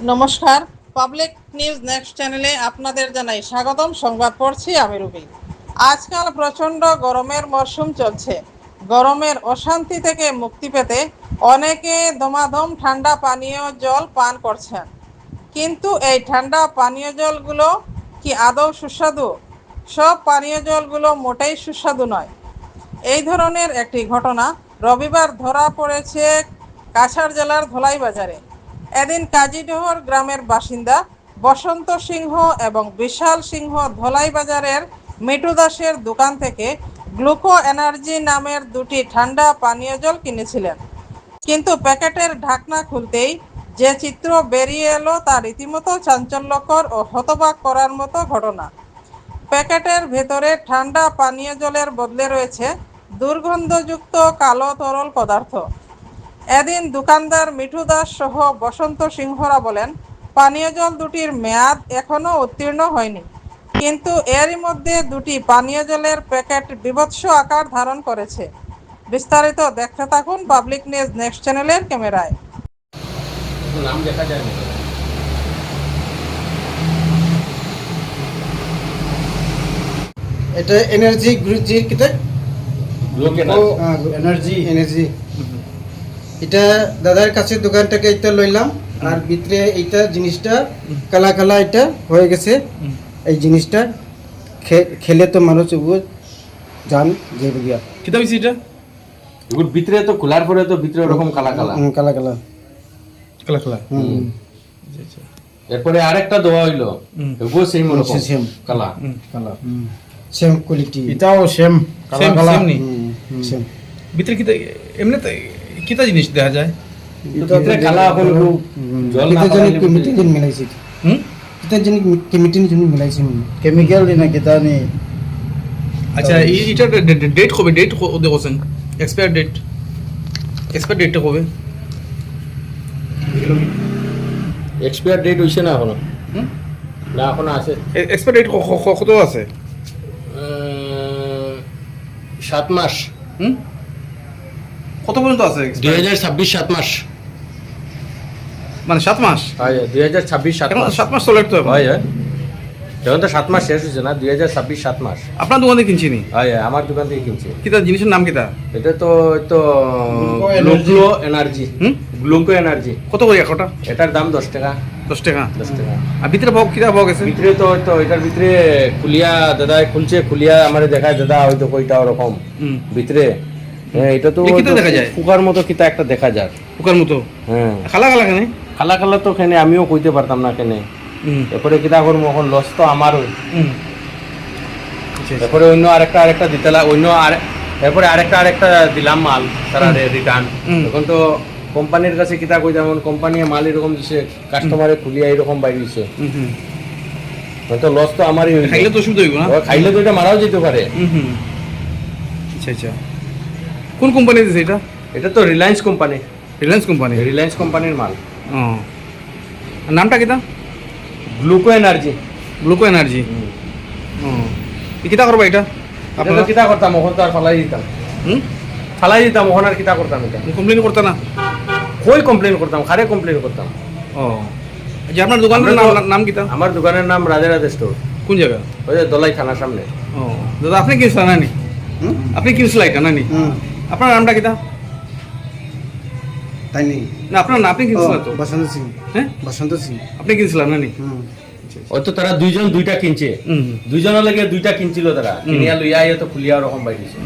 নমস্কার, public news next চ্যানেলে আপনাদের জানাই স্বাগতম। সংবাদ পড়ছি আমি রুবি। আজকাল প্রচণ্ড গরমের মরশুম চলছে। গরমের অশান্তি থেকে মুক্তি পেতে অনেকে দমাদম ঠান্ডা পানীয় জল পান করছেন, কিন্তু এই ঠান্ডা পানীয় জলগুলো কি আদৌ সুস্বাদু? সব পানীয় জলগুলো মোটেই সুস্বাদু নয়। এই ধরনের একটি ঘটনা রবিবার ধরা পড়েছে কাছাড় জেলার ধলাই বাজারে। এদিন কাজীডোহর গ্রামের বাসিন্দা বসন্ত সিংহ এবং বিশাল সিংহ ধলাই বাজারের মিটু দাসের দোকান থেকে গ্লুকো এনার্জি নামের দুটি ঠান্ডা পানীয় জল কিনেছিলেন, কিন্তু প্যাকেটের ঢাকনা খুলতেই যে চিত্র বেরিয়ে এলো তা রীতিমতো চাঞ্চল্যকর ও হতবাক করার মতো ঘটনা। প্যাকেটের ভেতরে ঠান্ডা পানীয় জলের বদলে রয়েছে দুর্গন্ধযুক্ত কালো তরল পদার্থ। এদিন দোকানদার মিঠু দাস সহ বসন্ত সিংহরা বলেন, পানীয় জল দুটির মেয়াদ এখনও উত্তীর্ণ হয়নি, কিন্তু এরই মধ্যে দুটি পানীয় জলের প্যাকেট বীভৎস আকার ধারণ করেছে। বিস্তারিত দেখতে থাকুন পাবলিক নিউজ নেক্সট চ্যানেলের ক্যামেরায়। নাম দেখা যায় না। এটা এনার্জি গ্রুজির কিতা এনার্জি এনার্জি এটা দাদার কাছে দোকান থেকে এটা লইলাম, আর ভিতরে এইটা জিনিসটা কালা কালা এটা হয়ে গেছে। এই জিনিসটা খেলে তো মানুষ জান যে বুঝিয়া কিতা হইছে এটা? এগুলো ভিতরে তো খোলার পরে তো ভিতরে এরকম কালা কালা কালা কালা কালা কালা। এরপরে আরেকটা দেওয়া হইলো, এগুলো সেম রকম সেম কালা কালা সেম কোয়ালিটি। এটাও সেম কালা কালা সেম ভিতরে কিতা এমনিতে কিতা জিনিস দেখা যায়? ভিতরে কালা হল জল না জানি কেমিক্যাল জিন মিলাইছে। কিতা জানি কেমিক্যাল জিন মিলাইছে, কেমিক্যাল দিনা কিতা নি। আচ্ছা এটা ডেট কবে? ডেট দেখছেন? এক্সপায়ার ডেটটা কবে? এক্সপায়ার ডেট হইছে না এখনো? না এখনো আছে। এক্সপায়ার ডেট কত আছে? 7 মাস। কত পর্যন্ত আছে? 2026 7 মাস। মানে 7 মাস? হয় 2026 7 মাস। 7 মাস চলে তো হয় এখন তো 7 মাস শেষ হয়েছে না, 2026 7 মাস। আপনার দোকান থেকে কিনছি নি? হয় আমার দোকান থেকে কিনছি। কিতা জিনিসের নাম কিতা? এটা তো গ্লুকো এনার্জি। Gluco energy. কত করে একটা? এটার দাম 10 টাকা। 10 টাকা। 10 টাকা। আর ভিতরে ভাগ কিতা ভাগ আছে? ভিতরে তো এটার ভিতরে খুলিয়া দাদা খুলছে, খুলিয়া আমারে দেখায় দাদা হয়তো কইটা ওরকম ভিতরে। হ্যাঁ এটা তো কিতা দেখা যায়? ফুকার মতো কিতা একটা দেখা যায়। ফুকার মতো? হ্যাঁ কালা কালা কেন? কালা কালা তো কেনে আমিও কইতে পারতাম না কেনে। এরপরে কিতা করবো, এখন লস তো আমারই। এরপরে অন্য আরেকটা দিতেলা এরপরে আরেকটা দিলাম মাল তারা রিটার্ন। এখন তো কোম্পানির কাছে কিতা কই, যেমন কোম্পানি মাল এরকম দিছে, কাস্টমারে খুলিয়া এরকম বাইরে দিছে, তো লস তো আমারই হইছে। খাইলে তো অসুবিধা হইব না? খাইলে তো এটা মারাও যেতে পারে। আচ্ছা আচ্ছা, কোন কোম্পানি দিছে এটা? এটা তো রিলায়েন্স কোম্পানি। রিলায়েন্স কোম্পানির মাল। ও নামটা কিতা? Gluco Energy. Gluco Energy. ও কিতা করবা এটা? আপনারা কিতা করতাম, ওখান তো আর ফালাই দিতাম। ওখান আর কিতা করতাম, এটা কমপ্লেন করতে না? কই কমপ্লেন করতাম, খারে কমপ্লেন করতাম। ও যে আপনার দোকানের নাম কিতা? আমার দোকানের নাম রাধে স্টোর। কোন জায়গা? ওই যে দলাই থানার সামনে। ও দাদা আপনি কিনছিলেন নানি? আপনি কিনছিলেন এটা নানি? আপনার নামটা কিতা? তাই নেই না আপনার না, আপনি কিনছিলেন তো? বসন্ত সিং। হ্যাঁ বসন্ত সিং আপনি কিনছিলেন নানি? ওই তো তারা দুইজন দুইটা কিনছে, দুইজনের লাগে দুইটা কিনছিল, তারা কিনিয়া লইয়া তো খুলিয়া ওরকম বাইরেছে।